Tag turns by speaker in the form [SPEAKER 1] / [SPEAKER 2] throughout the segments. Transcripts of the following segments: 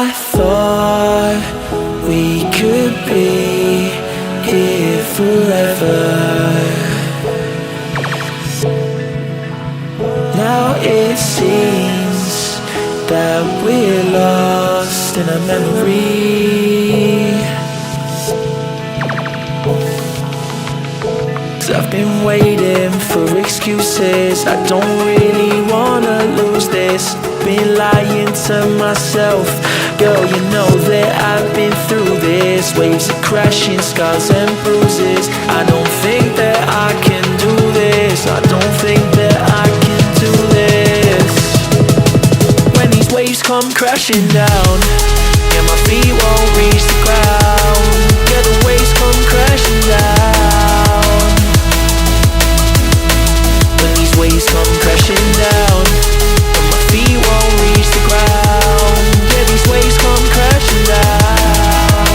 [SPEAKER 1] I thought we could be here forever. Now it seems that we're lost in a memory. 'Cause I've been waiting for excuses. I don't really wanna lose this. Been lying to myself. Girl, you know that I've been through this. Waves are crashing, scars and bruises. I don't think that I can do this. I don't think that I can do this. When these waves come crashing down, yeah, my feet won't reach the ground. Yeah, the waves come crashing down. When these waves come crashing down, and my feet won't reach the ground. Yeah, these waves come crashing down.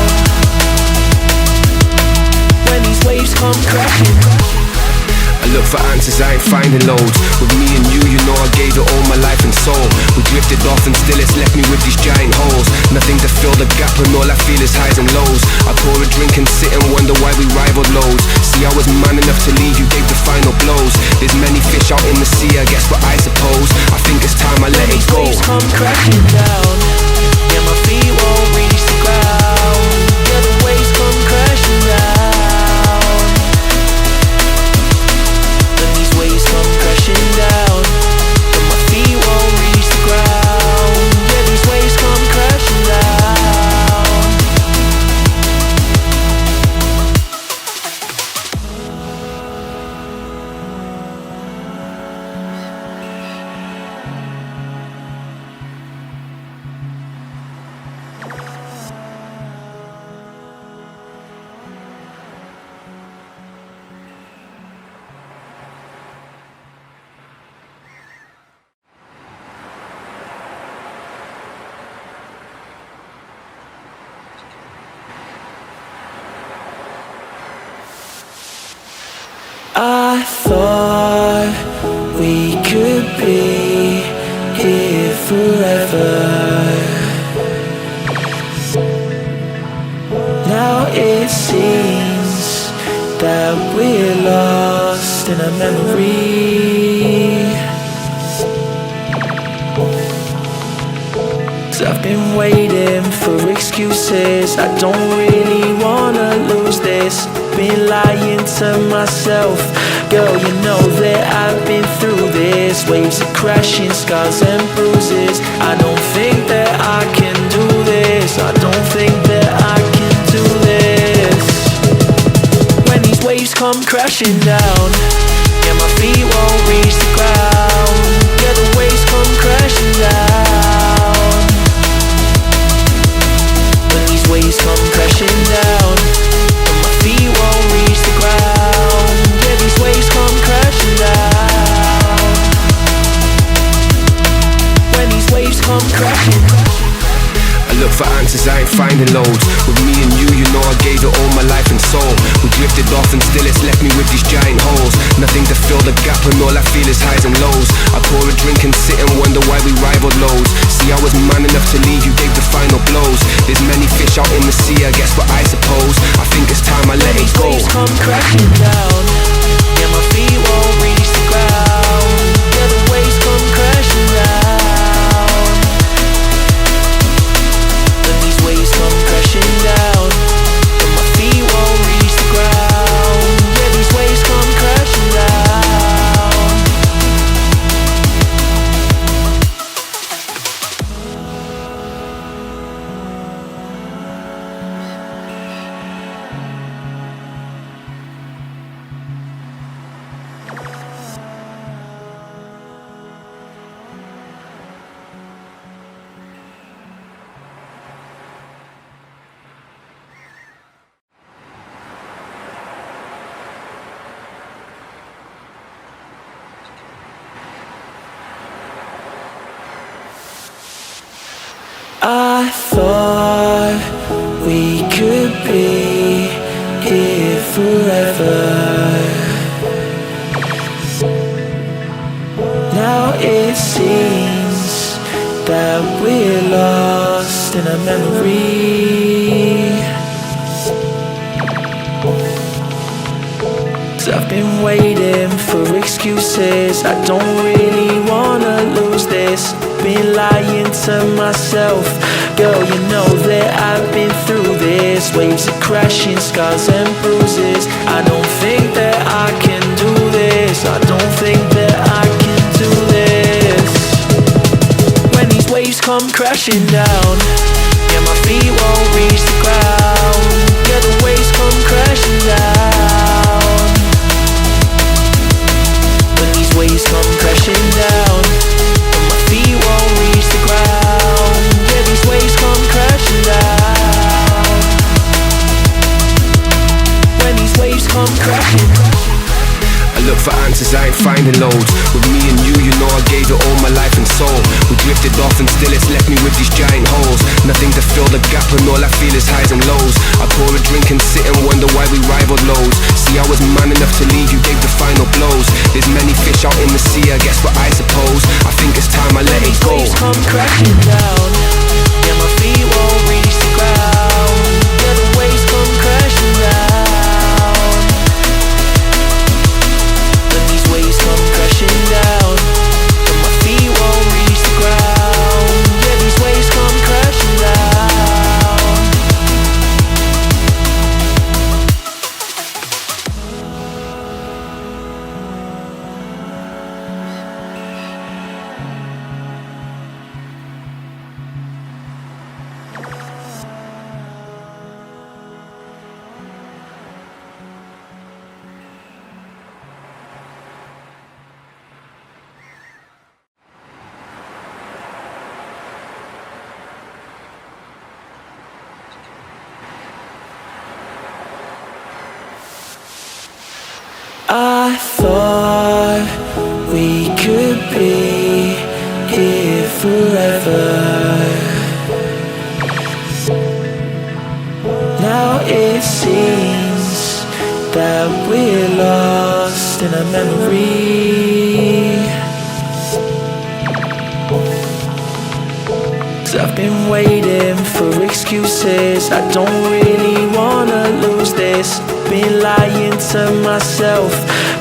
[SPEAKER 1] When these waves come crashing.
[SPEAKER 2] I look for answers, I ain't finding loads. With me and you, you know I gave it all my life and soul. We drifted off and still it's left me with these giant holes. Nothing to fill the gap and all I feel is highs and lows. I pour a drink and sit and wonder why we rivaled loads. See, I was man enough to leave, you gave the final blows. There's many fish out in the sea, I guess what I suppose. I think it's time I let it go.
[SPEAKER 1] When these waves come crashing down, yeah, my feet won't reach the ground. Yeah, the waves come crashing down. When these waves come crashing down, and my feet won't reach the ground. Yeah, these waves come crashing down. I thought we could be here forever. Now it seems that we're lost in a memory. 'Cause I've been waiting for excuses. I don't really wanna lose this. Been lying to myself. Girl, you know that I've been through this. Waves are crashing, scars and bruises. I don't think that I can do this. I don't think that I can do this. When these waves come crashing down, yeah, my feet won't reach the ground. Yeah, the waves come crashing down. When these waves come crashing down, and my feet won't reach the ground. Yeah, these waves come crashing down. When these waves come crashing.
[SPEAKER 2] I look for answers, I ain't finding loads. With me and you, you know I gave it all my life and soul. We drifted off and still it's left me with these giant holes. Nothing to fill the gap and all I feel is highs and lows. I pour a drink and sit and wonder why we rivaled loads. See, I was man enough to leave, you gave the final blows. There's many fish out in the sea, I guess what I suppose. I think it's time I let it go.
[SPEAKER 1] When these waves come crashing down, yeah, my feet won't reach the ground. Yeah, the waves come crashing down. When these waves come crashing down, and my feet won't reach the ground. Yeah, these waves come crashing down. I thought we could be here forever. Now it seems that we're lost lost in a memory. 'Cause I've been waiting for excuses. I don't really wanna lose this. Been lying to myself. Girl, you know that I've been through this. Waves are crashing, scars and bruises. I don't think that I can do this. I don't think that I can do this. When these waves come crashing down, yeah, my feet won't reach the ground. Yeah, the waves come crashing down. When these waves come crashing down, and my feet won't reach the ground. Yeah, these waves come crashing down. When these waves come crashing.
[SPEAKER 2] I look for answers, I ain't finding loads. With me and you know I gave it all my life and soul. We drifted off and still it's left me with these giant holes. Nothing to fill the gap and all I feel is highs and lows. I pour a drink and sit and wonder why we rivaled loads. See, I was man enough to leave, you gave the final blows. There's many fish out in the sea, I guess what I suppose. I think it's time I let it go.
[SPEAKER 1] When these waves come crashing down, yeah, my feet won't reach the ground. Yeah, the waves come crashing down. When these waves come crashing down, and my feet won't reach the ground. Yeah, these waves come crashing down. I thought we could be here forever. Now it seems that we're lost in a memory. 'Cause I've been waiting for excuses. I don't really wanna lose this. Been lying to myself.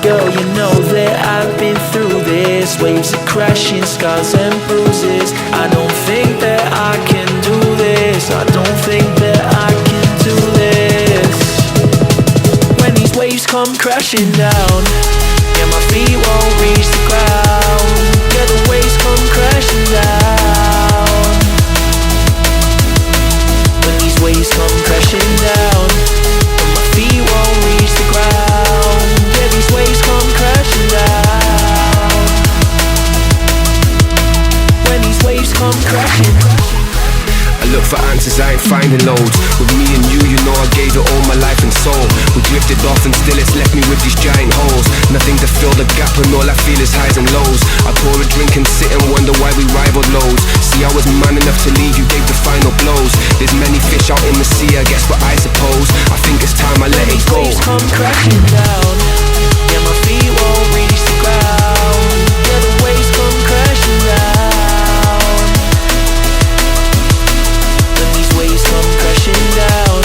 [SPEAKER 1] Girl, you know that I've been through this. Waves are crashing, scars and bruises. I don't think that I can do this. I don't think that I can do this. When these waves come crashing down, yeah, my feet won't reach the ground. Yeah, the waves come crashing down. When these waves come crashing down, and my feet won't reach the ground. Yeah, these waves come crashing down. When these waves come crashing.
[SPEAKER 2] I look for answers, I ain't finding loads. With me and you know I gave it all my life and soul. We drifted off and still it's left me with these giant holes. Nothing to fill the gap and all I feel is highs and lows. I pour a drink and sit and wonder why we rivaled loads. See, I was man enough to leave, you gave the final blows. There's many fish out in the sea, I guess what I suppose. I think it's time I let it go.
[SPEAKER 1] When these waves come crashing down, yeah, my feet won't reach the ground. Yeah, the waves come crashing down. When these waves come crashing down,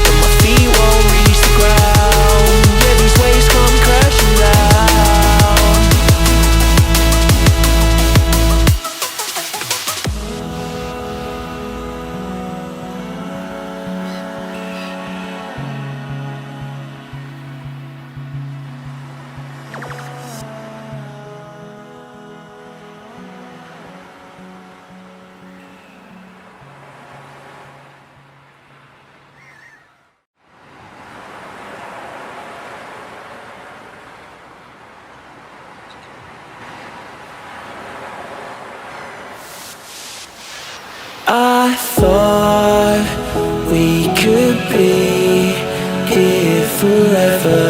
[SPEAKER 1] and my feet won't reach the ground. Yeah, these waves come crashing down. I thought we could be here forever.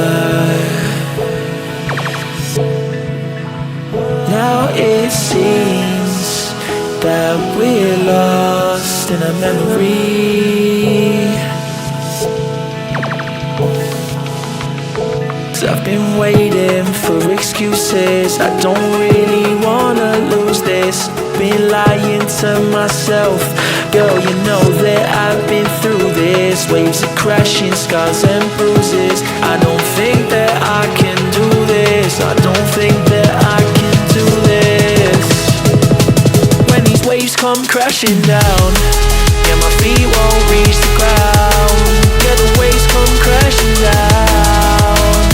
[SPEAKER 1] Now it seems that we're lost in a memory. 'Cause I've been waiting for excuses. I don't really wanna lose this. been lying to myself. Girl, you know that I've been through this. Waves are crashing, scars and bruises. I don't think that I can do this. I don't think that I can do this. When these waves come crashing down, yeah, my feet won't reach the ground. Yeah, the waves come crashing down.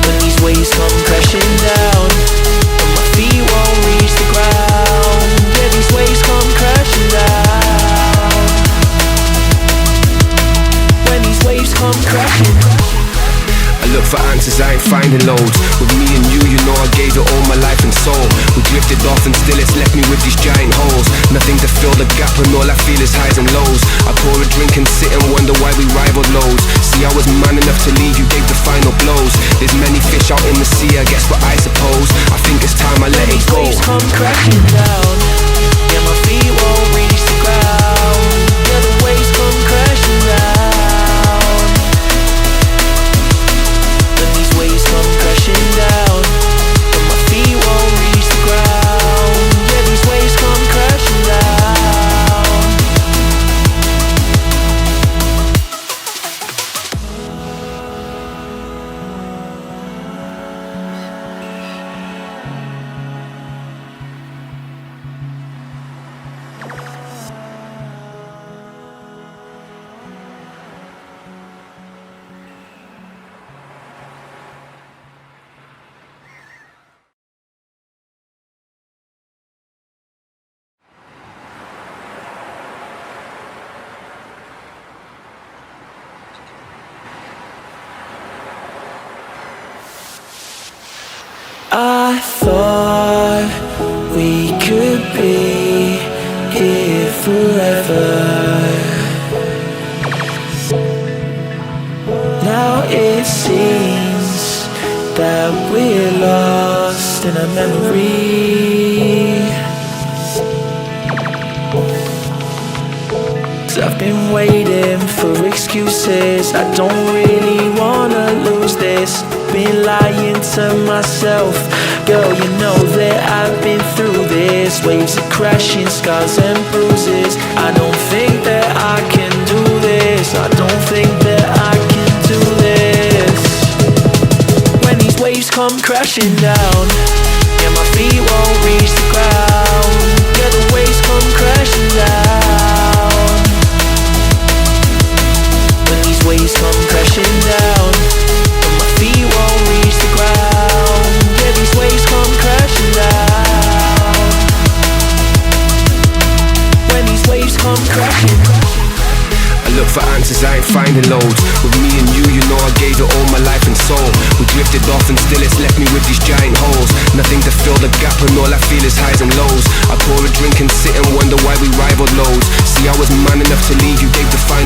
[SPEAKER 1] When these waves come crashing down, and my feet won't reach the ground. Yeah, these waves come crashing down. When these waves come crashing.
[SPEAKER 2] I look for answers, I ain't finding loads. With me and you know I gave it all my life and soul. We drifted off and still it's left me with these giant holes. Nothing to fill the gap and all I feel is highs and lows. I pour a drink and sit and wonder why we rivaled loads. See, I was man enough to leave, you gave the final blows. There's many fish out in the sea, I guess what I suppose. I think it's time I let it go.
[SPEAKER 1] When these waves come crashing down, yeah, my feet won't reach the ground. Yeah, the waves come crashing down. When these waves come crashing down, and my feet won't reach the ground. Yeah, these waves come crashing down. I thought we could be here forever. Now it seems that we're lost in a memory. 'Cause I've been waiting for excuses. I don't really wanna lose this. Been lying to myself. Girl, you know that I've been through this. Waves are crashing, scars and bruises. I don't think that I can do this. I don't think that I can do this. When these waves come crashing down, yeah, my feet won't reach the ground. Yeah, the waves come crashing down. When these waves come crashing down, and my feet won't reach the ground. Yeah, these waves come crashing down. When these waves come crashing.
[SPEAKER 2] I look for answers, I ain't finding loads. With me and you know I gave it all my life and soul. We drifted off and still it's left me with these giant holes. Nothing to fill the gap and all I feel is highs and lows. I pour a drink and sit and wonder why we rivaled loads. See, I was man enough to leave, you gave the final